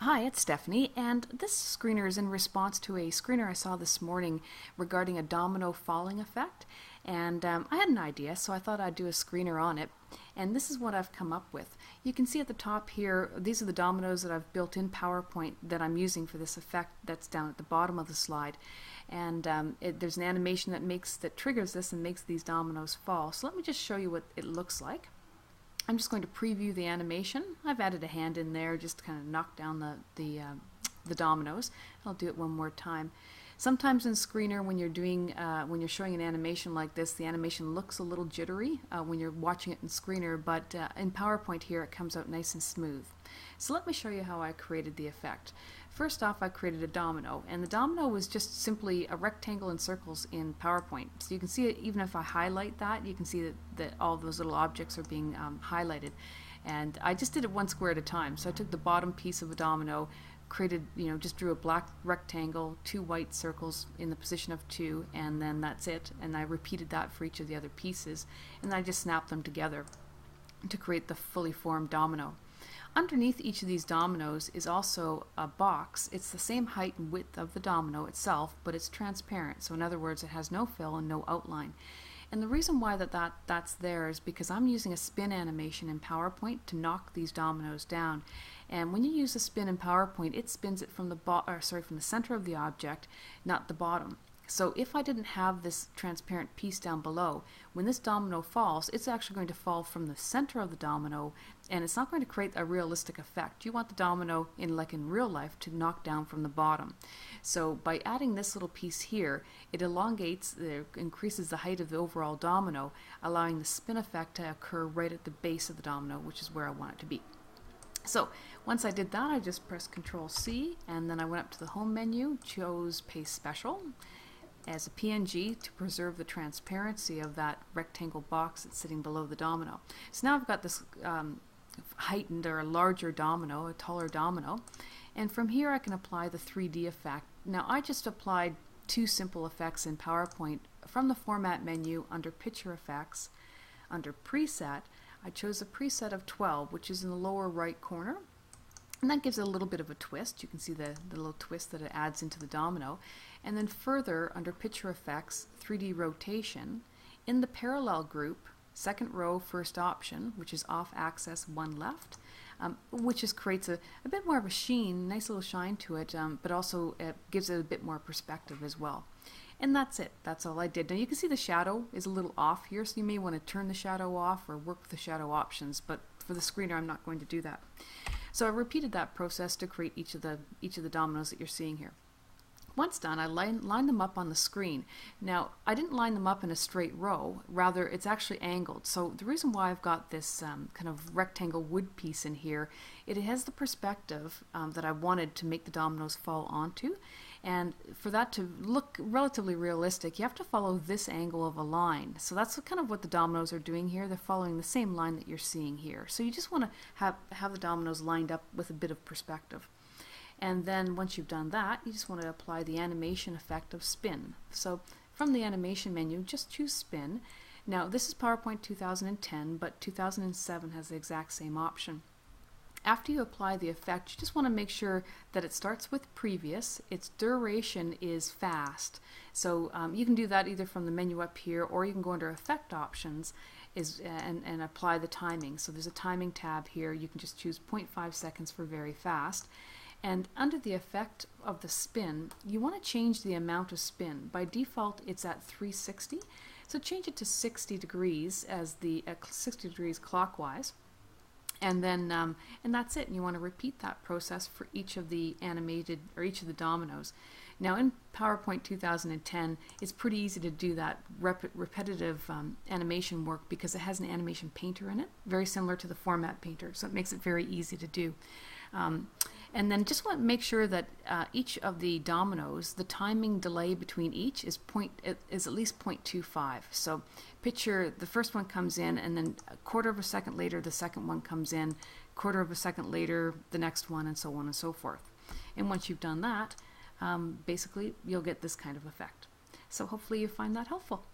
Hi, it's Stephanie, and this screener is in response to a screener I saw this morning regarding a domino falling effect. And I had an idea, so I thought I'd do a screener on it. And this is what I've come up with. You can see at the top here, these are the dominoes that I've built in PowerPoint that I'm using for this effect that's down at the bottom of the slide. And there's an animation that triggers this and makes these dominoes fall. So let me just show you what it looks like. I'm just going to preview the animation. I've added a hand in there just to kind of knock down the dominoes. I'll do it one more time. Sometimes in Screenr, when you're showing an animation like this, the animation looks a little jittery when you're watching it in Screenr, but in PowerPoint here it comes out nice and smooth. So let me show you how I created the effect. First off, I created a domino, and the domino was just simply a rectangle in circles in PowerPoint. So you can see it, even if I highlight that, you can see that all those little objects are being highlighted. And I just did it one square at a time. So I took the bottom piece of a domino, created, just drew a black rectangle, two white circles in the position of 2, and then that's it. And I repeated that for each of the other pieces, and I just snapped them together to create the fully formed domino. Underneath each of these dominoes is also a box. It's the same height and width of the domino itself, but it's transparent. So in other words, it has no fill and no outline. And the reason why that's there is because I'm using a spin animation in PowerPoint to knock these dominoes down. And when you use a spin in PowerPoint, it spins it from the center of the object, not the bottom. So if I didn't have this transparent piece down below, when this domino falls, it's actually going to fall from the center of the domino, and it's not going to create a realistic effect. You want the domino, like in real life, to knock down from the bottom. So by adding this little piece here, it increases the height of the overall domino, allowing the spin effect to occur right at the base of the domino, which is where I want it to be. So once I did that, I just pressed Control C, and then I went up to the Home menu, chose Paste Special as a PNG to preserve the transparency of that rectangle box that's sitting below the domino. So now I've got this heightened or a larger domino, a taller domino, and from here I can apply the 3D effect. Now I just applied two simple effects in PowerPoint. From the Format menu, under Picture Effects, under Preset, I chose a preset of 12, which is in the lower right corner. And that gives it a little bit of a twist. You can see the little twist that it adds into the domino. And then further, under Picture Effects, 3D Rotation, in the Parallel group, second row, first option, which is Off Axis, 1 left, which just creates a bit more of a sheen, nice little shine to it, but also it gives it a bit more perspective as well. And that's it. That's all I did. Now you can see the shadow is a little off here, so you may want to turn the shadow off or work with the shadow options, but for the screener I'm not going to do that. So I repeated that process to create each of the dominoes that you're seeing here. Once done, I line them up on the screen. Now, I didn't line them up in a straight row, rather it's actually angled. So the reason why I've got this kind of rectangle wood piece in here, it has the perspective that I wanted to make the dominoes fall onto. And for that to look relatively realistic, you have to follow this angle of a line. So that's kind of what the dominoes are doing here. They're following the same line that you're seeing here. So you just want to have the dominoes lined up with a bit of perspective. And then once you've done that, you just want to apply the animation effect of spin. So from the animation menu, just choose spin. Now this is PowerPoint 2010, but 2007 has the exact same option. After you apply the effect, you just want to make sure that it starts with previous, its duration is fast. So you can do that either from the menu up here, or you can go under Effect Options and apply the timing. So there's a timing tab here. You can just choose 0.5 seconds for very fast. And under the effect of the spin, you want to change the amount of spin. By default, it's at 360. So change it to 60 degrees as 60 degrees clockwise. And then, and that's it. And you want to repeat that process for each of the each of the dominoes. Now in PowerPoint 2010, it's pretty easy to do that repetitive animation work because it has an animation painter in it, very similar to the Format painter. So it makes it very easy to do. And then just want to make sure that each of the dominoes, the timing delay between each is at least 0.25. So picture the first one comes in, and then a quarter of a second later the second one comes in, quarter of a second later the next one, and so on and so forth. And once you've done that, basically you'll get this kind of effect. So hopefully you find that helpful.